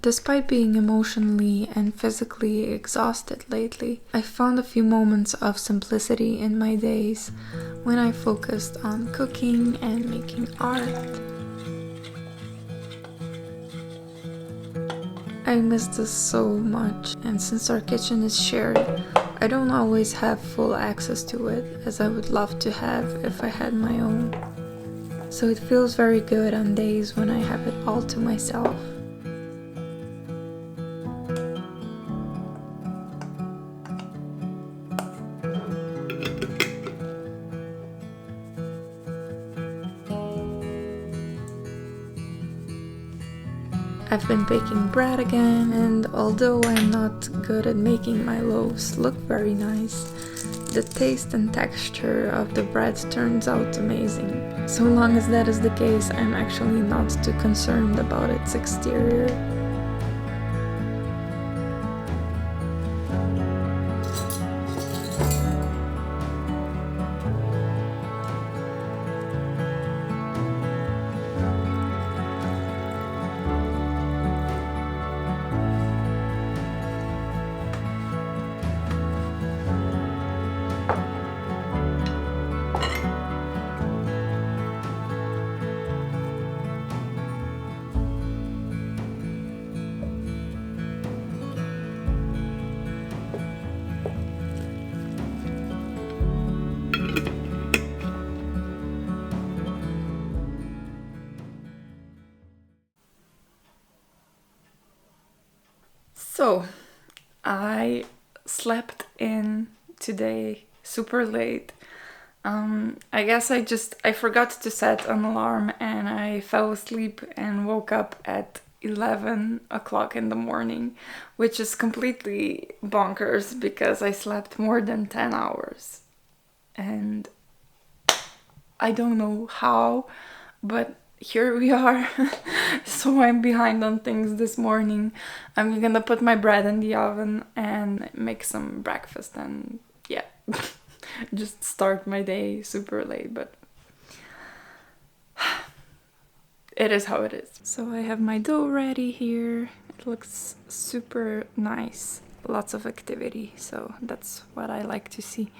Despite being emotionally and physically exhausted lately, I found a few moments of simplicity in my days when I focused on cooking and making art. I miss this so much, and since our kitchen is shared, I don't always have full access to it as I would love to have if I had my own. So it feels very good on days when I have it all to myself. I've been baking bread again, and although I'm not good at making my loaves look very nice, the taste and texture of the bread turns out amazing. So long as that is the case, I'm actually not too concerned about its exterior. So, I slept in today super late. I guess I forgot to set an alarm and I fell asleep and woke up at 11 o'clock in the morning, which is completely bonkers because I slept more than 10 hours. And I don't know how, but here we are. So I'm behind on things this morning. I'm gonna put my bread in the oven and make some breakfast and yeah, just start my day super late, but it is how it is. So I have my dough ready here. It looks super nice. Lots of activity, so that's what I like to see.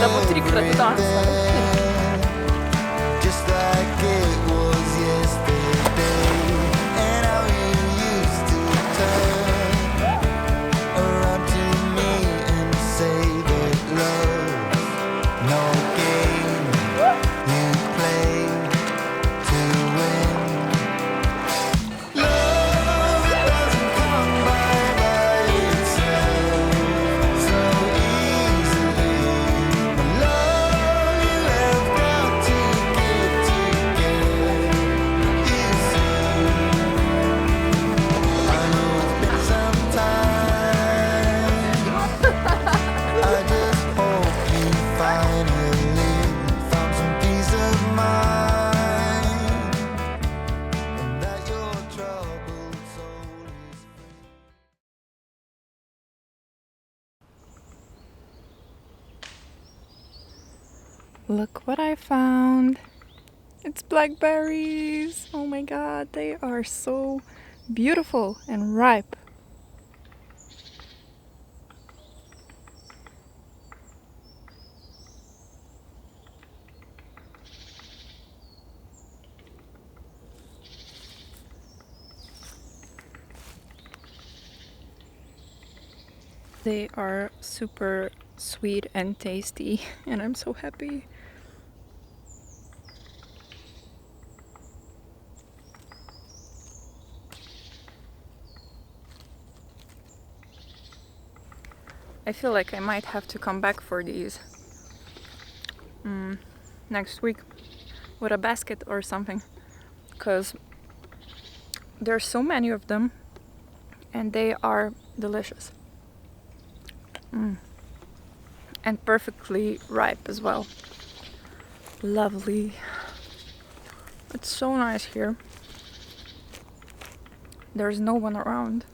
Double trick the dance. Just like it was yesterday, and how you used to turn around to me and say that love's no game you play to win. Love doesn't come by itself so easily. Love Look what I found. It's blackberries. Oh my god, they are so beautiful and ripe. They are super sweet and tasty, and I'm so happy. I feel like I might have to come back for these next week with a basket or something, because there's so many of them and they are delicious. And perfectly ripe as well. Lovely. It's so nice here. There's no one around.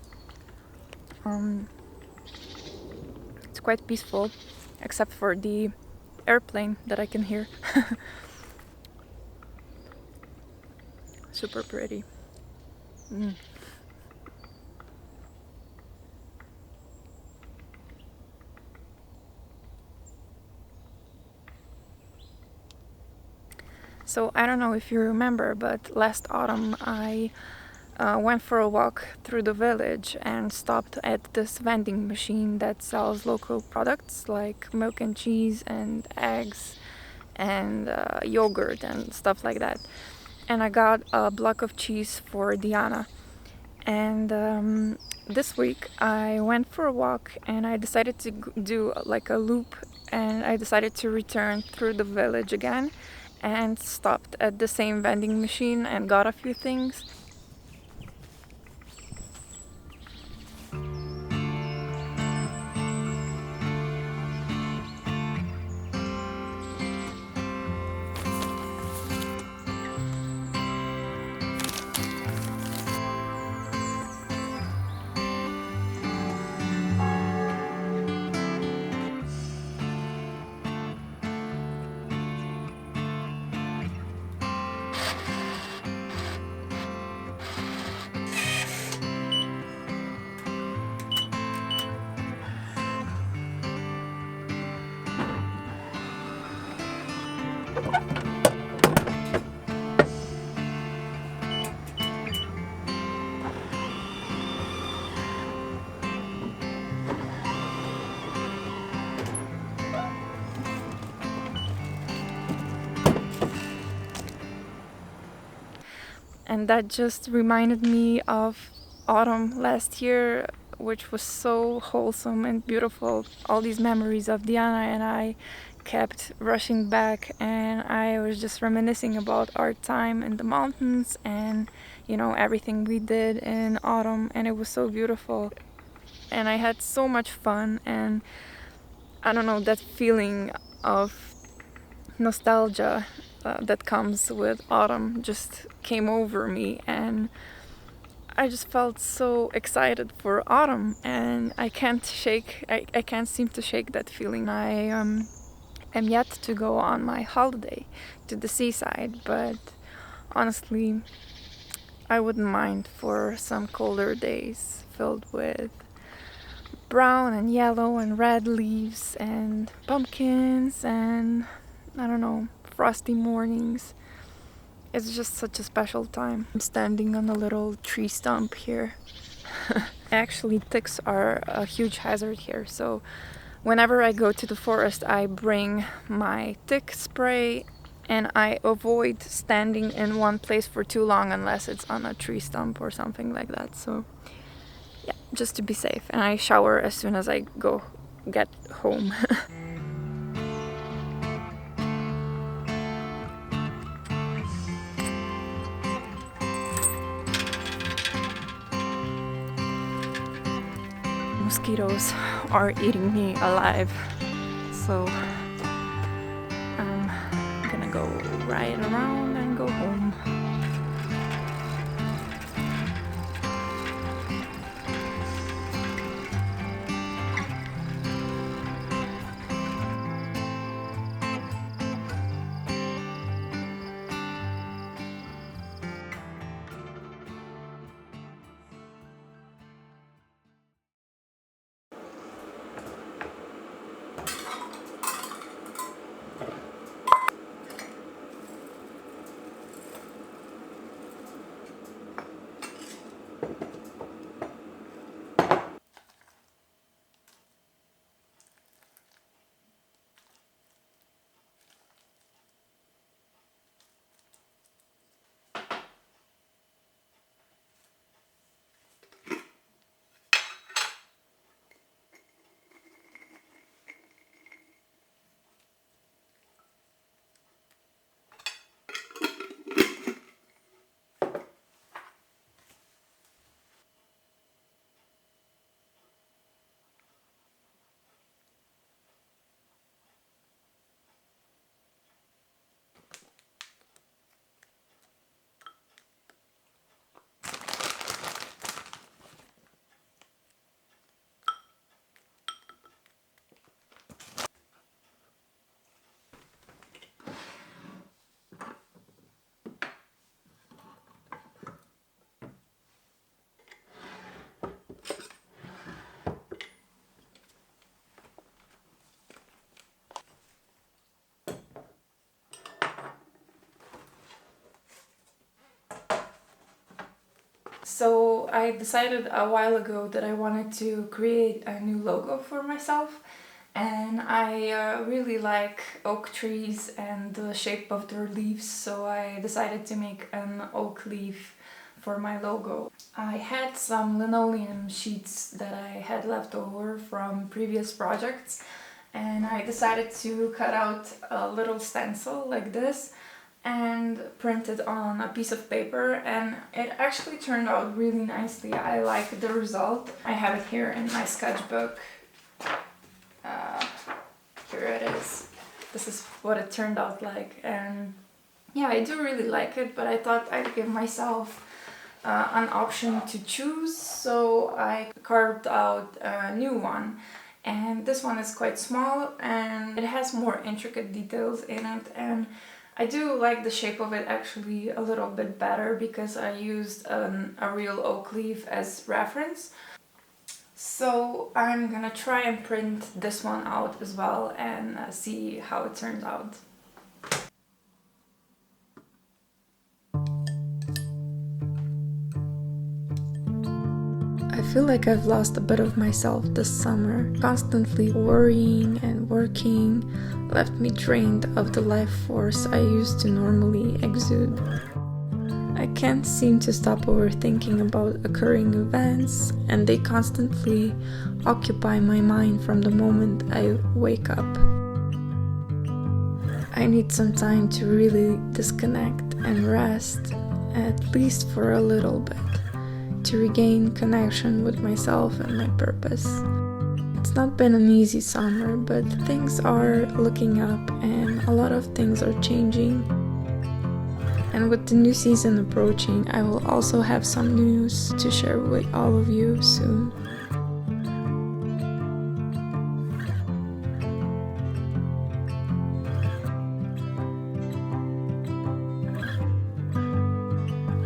It's quite peaceful, except for the airplane that I can hear. Super pretty. So I don't know if you remember, but last autumn I went for a walk through the village and stopped at this vending machine that sells local products like milk and cheese and eggs and yogurt and stuff like that. And I got a block of cheese for Diana. And this week I went for a walk and I decided to do like a loop, and I decided to return through the village again and stopped at the same vending machine and got a few things. And that just reminded me of autumn last year, which was so wholesome and beautiful. All these memories of Diana and I kept rushing back, and I was just reminiscing about our time in the mountains and, you know, everything we did in autumn, and it was so beautiful. And I had so much fun, and I don't know, that feeling of nostalgia that comes with autumn just came over me, and I just felt so excited for autumn, and I can't seem to shake that feeling. I am yet to go on my holiday to the seaside, but honestly I wouldn't mind for some colder days filled with brown and yellow and red leaves and pumpkins and, I don't know, frosty mornings. It's just such a special time. I'm standing on a little tree stump here. Actually, ticks are a huge hazard here, so whenever I go to the forest I bring my tick spray, and I avoid standing in one place for too long unless it's on a tree stump or something like that. So yeah, just to be safe. And I shower as soon as I get home. Mosquitoes are eating me alive, so I'm gonna go ride around and go home. So I decided a while ago that I wanted to create a new logo for myself, and I really like oak trees and the shape of their leaves, so I decided to make an oak leaf for my logo. I had some linoleum sheets that I had left over from previous projects, and I decided to cut out a little stencil like this and print it on a piece of paper, and it actually turned out really nicely. I like the result. I have it here in my sketchbook. Here it is. This is what it turned out like, and yeah, I do really like it, but I thought I'd give myself an option to choose, so I carved out a new one. And this one is quite small and it has more intricate details in it, and I do like the shape of it actually a little bit better because I used a real oak leaf as reference. So I'm gonna try and print this one out as well and see how it turns out. I feel like I've lost a bit of myself this summer. Constantly worrying and working left me drained of the life force I used to normally exude. I can't seem to stop overthinking about occurring events, and they constantly occupy my mind from the moment I wake up. I need some time to really disconnect and rest, at least for a little bit, to regain connection with myself and my purpose. It's not been an easy summer, but things are looking up and a lot of things are changing. And with the new season approaching, I will also have some news to share with all of you soon.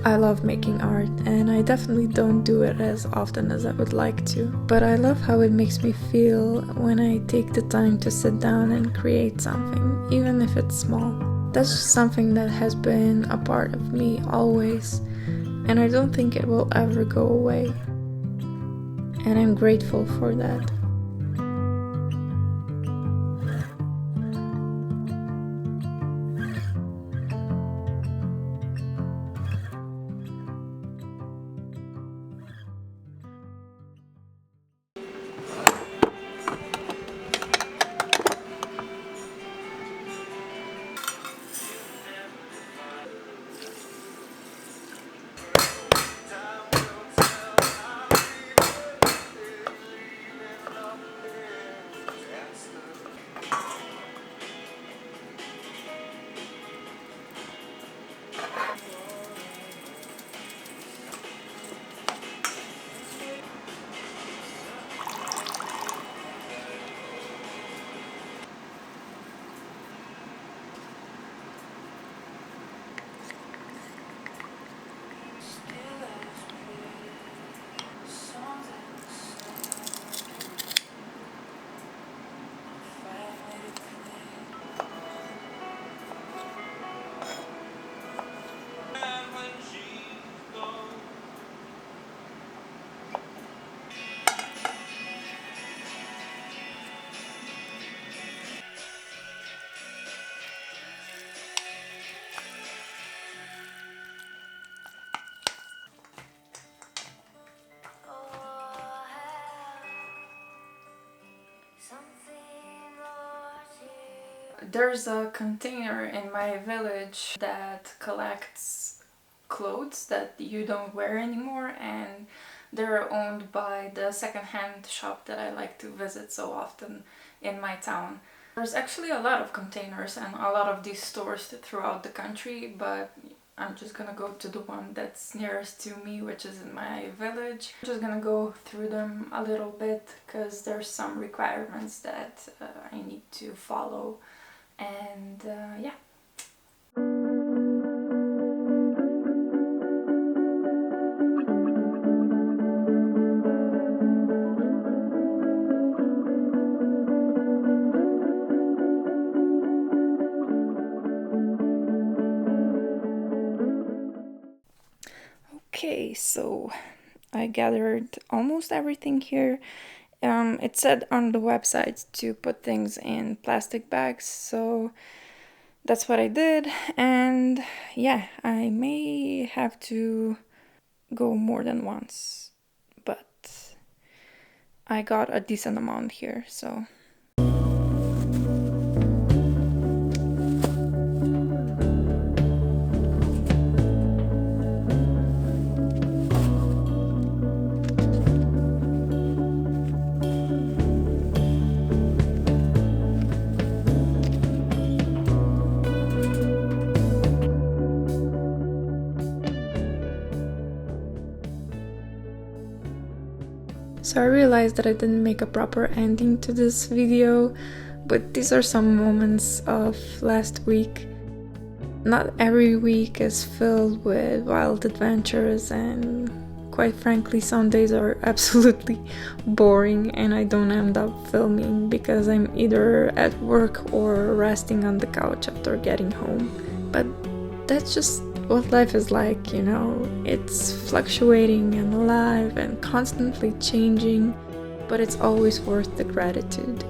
I love making art, and I definitely don't do it as often as I would like to, but I love how it makes me feel when I take the time to sit down and create something, even if it's small. That's just something that has been a part of me always, and I don't think it will ever go away. And I'm grateful for that. There's a container in my village that collects clothes that you don't wear anymore, and they're owned by the secondhand shop that I like to visit so often in my town. There's actually a lot of containers and a lot of these stores throughout the country, but I'm just gonna go to the one that's nearest to me, which is in my village. I'm just gonna go through them a little bit because there's some requirements that I need to follow, and yeah. Okay, so I gathered almost everything here. It said on the website to put things in plastic bags, so that's what I did. And yeah, I may have to go more than once, but I got a decent amount here, so. So I realized that I didn't make a proper ending to this video, but these are some moments of last week. Not every week is filled with wild adventures, and quite frankly some days are absolutely boring and I don't end up filming because I'm either at work or resting on the couch after getting home. But that's just what life is like, you know. It's fluctuating and alive and constantly changing, but it's always worth the gratitude.